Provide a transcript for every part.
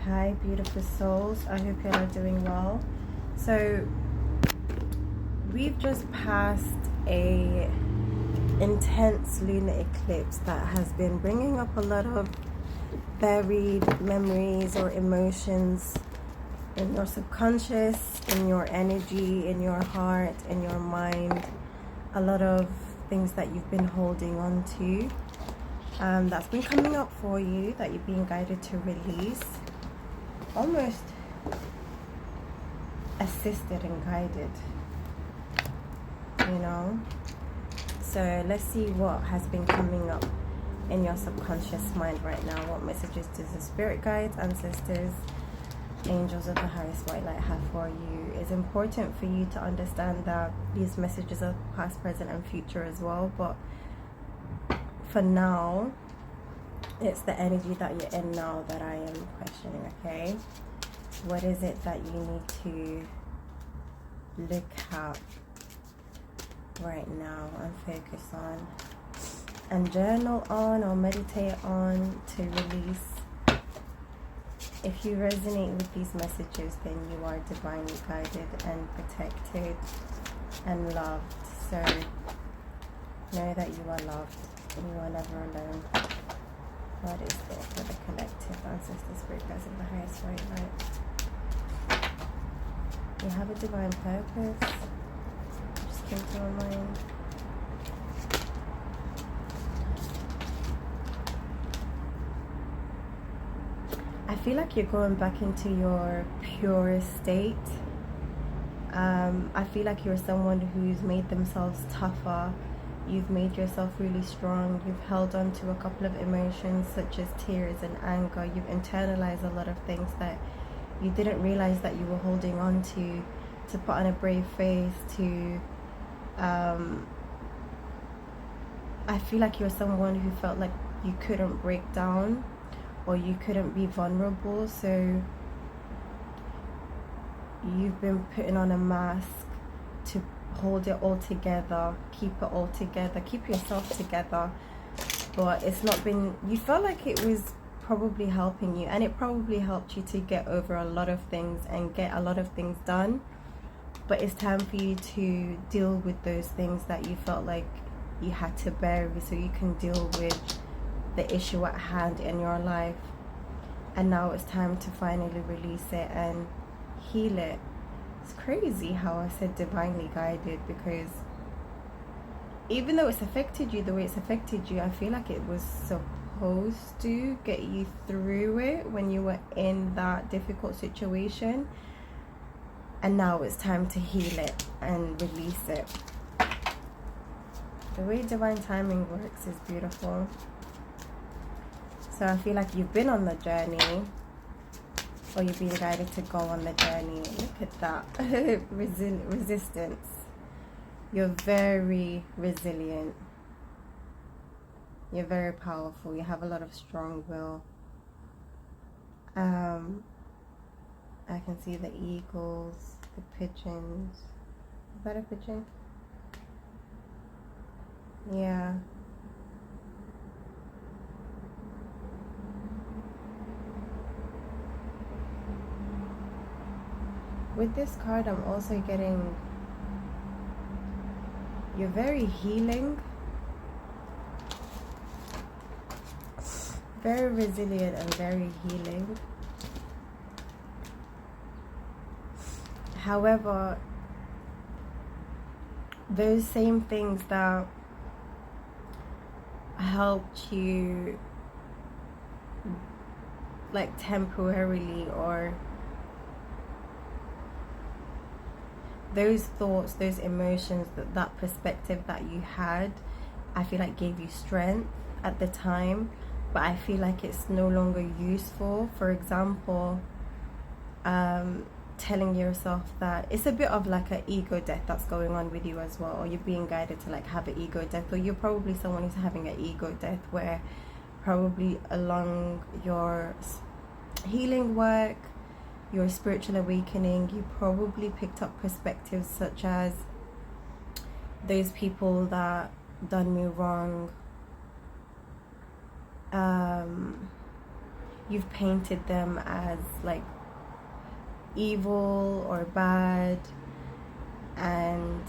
Hi beautiful souls, I hope you are doing well. So we've just passed a intense lunar eclipse that has been bringing up a lot of buried memories or emotions in your subconscious, in your energy, in your heart, in your mind. A lot of things that you've been holding on to, that's been coming up for you, that you're being guided to release, almost assisted and guided, you know. So let's see what has been coming up in your subconscious mind right now. What messages does the spirit guides, ancestors, angels of the highest white light have for you? It's important for you to understand that these messages are past, present and future as well, but for now it's the energy that you're in now that I am questioning. Okay, what is it that you need to look at right now and focus on and journal on or meditate on to release? If you resonate with these messages, then you are divinely guided and protected and loved. So know that you are loved and you are never alone. What is there for the collective ancestor spirit guides of the highest white light? You have a divine purpose. Just came to my mind. I feel like you're going back into your purest state. I feel like you're someone who's made themselves tougher. You've made yourself really strong. You've held on to a couple of emotions such as tears and anger. You've internalized a lot of things that you didn't realize that you were holding on to put on a brave face, to I feel like you're someone who felt like you couldn't break down or you couldn't be vulnerable, so you've been putting on a mask to hold it all together, keep it all together, keep yourself together. But it's not been, you felt like it was probably helping you, and it probably helped you to get over a lot of things and get a lot of things done. But it's time for you to deal with those things that you felt like you had to bury so you can deal with the issue at hand in your life. And now it's time to finally release it and heal it. It's crazy how I said divinely guided, because even though it's affected you the way it's affected you, I feel like it was supposed to get you through it when you were in that difficult situation. And now it's time to heal it and release it. The way divine timing works is beautiful. So I feel like you've been on the journey, or you're being guided to go on the journey. Look at that. Resistance. You're very resilient. You're very powerful. You have a lot of strong will. I can see the eagles, the pigeons. Is that a pigeon? Yeah. With this card, I'm also getting you're very healing, very resilient and very healing. However, those same things that helped you like temporarily, or those thoughts, those emotions, that perspective that you had, I feel like gave you strength at the time, but I feel like it's no longer useful. For example, telling yourself that it's a bit of like an ego death that's going on with you as well, or you're being guided to like have an ego death, or you're probably someone who's having an ego death where probably along your healing work, your spiritual awakening, you probably picked up perspectives such as those people that done me wrong, you've painted them as like evil or bad, and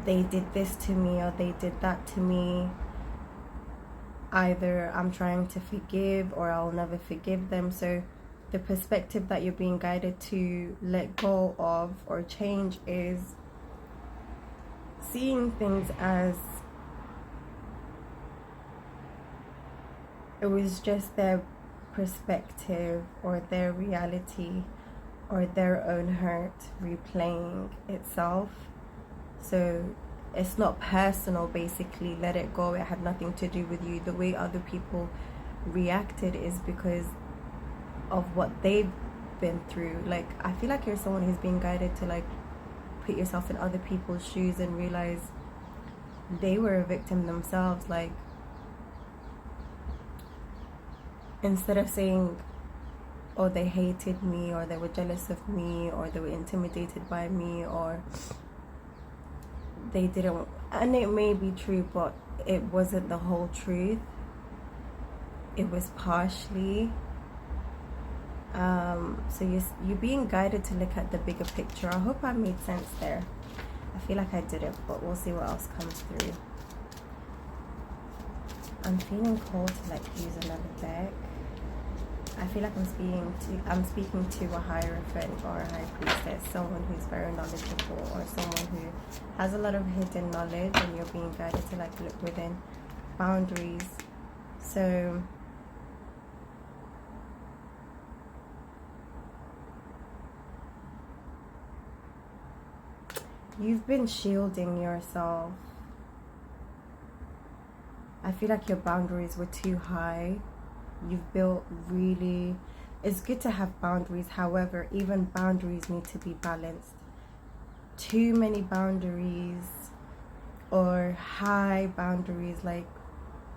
they did this to me or they did that to me. Either I'm trying to forgive or I'll never forgive them. So the perspective that you're being guided to let go of or change is seeing things as it was just their perspective or their reality or their own hurt replaying itself. So it's not personal, basically. Let it go. It had nothing to do with you. The way other people reacted is because of what they've been through. Like, I feel like you're someone who's being guided to like put yourself in other people's shoes and realize they were a victim themselves. Like, instead of saying, oh, they hated me, or they were jealous of me, or they were intimidated by me, or they didn't, and it may be true, but it wasn't the whole truth. It was partially. So you're being guided to look at the bigger picture. I hope I made sense there. I feel like I didn't, but we'll see what else comes through. I'm feeling called to like use another deck. I feel like I'm speaking to a hierophant or a high priestess, someone who's very knowledgeable, or someone who has a lot of hidden knowledge, and you're being guided to like look within boundaries. So you've been shielding yourself. I feel like your boundaries were too high. You've built really, it's good to have boundaries. However, even boundaries need to be balanced. Too many boundaries or high boundaries, like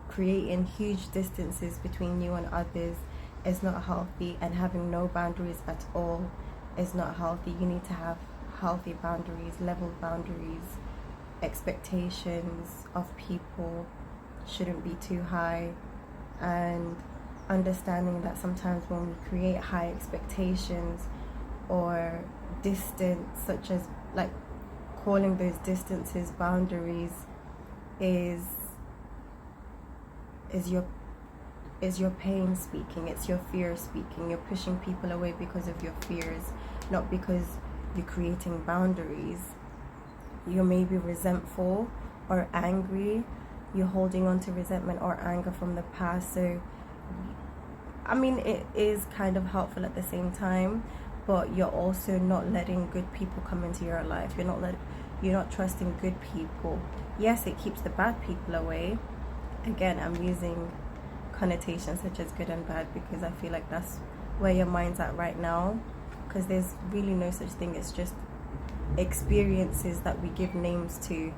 creating huge distances between you and others, is not healthy. And having no boundaries at all is not healthy. You need to have healthy boundaries, level boundaries. Expectations of people shouldn't be too high, and understanding that sometimes when we create high expectations or distance, such as like calling those distances boundaries, is your pain speaking. It's your fear speaking. You're pushing people away because of your fears, not because you're creating boundaries. You may be resentful or angry. You're holding on to resentment or anger from the past. So I mean, it is kind of helpful at the same time, but you're also not letting good people come into your life. You're not trusting good people. Yes, it keeps the bad people away. Again, I'm using connotations such as good and bad because I feel like that's where your mind's at right now, because there's really no such thing. It's just experiences that we give names to.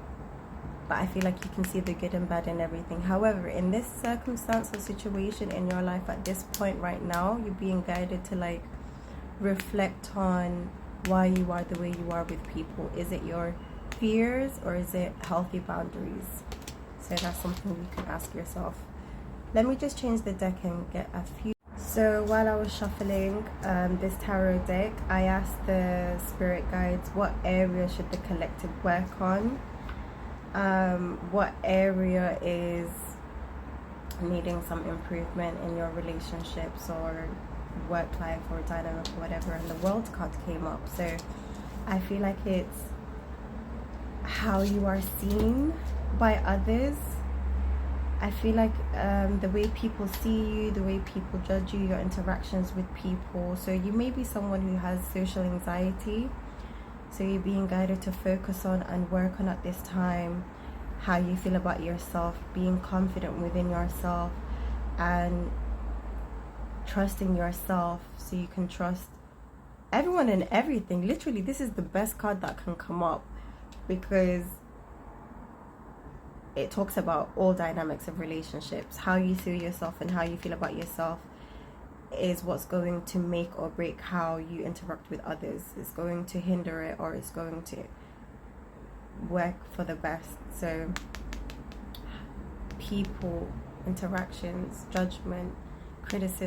But I feel like you can see the good and bad in everything. However, in this circumstance or situation in your life at this point right now, you're being guided to like reflect on why you are the way you are with people. Is it your fears or is it healthy boundaries? So that's something you can ask yourself. Let me just change the deck and get a few. So while I was shuffling this tarot deck, I asked the spirit guides, what area should the collective work on? What area is needing some improvement in your relationships or work life or dynamic or whatever, and the world card came up. So I feel like it's how you are seen by others. I feel like the way people see you, the way people judge you, your interactions with people. So you may be someone who has social anxiety. So you're being guided to focus on and work on at this time how you feel about yourself, being confident within yourself and trusting yourself so you can trust everyone and everything. Literally, this is the best card that can come up because it talks about all dynamics of relationships. How you see yourself and how you feel about yourself is what's going to make or break how you interact with others. It's going to hinder it or it's going to work for the best. So people interactions, judgment, criticism.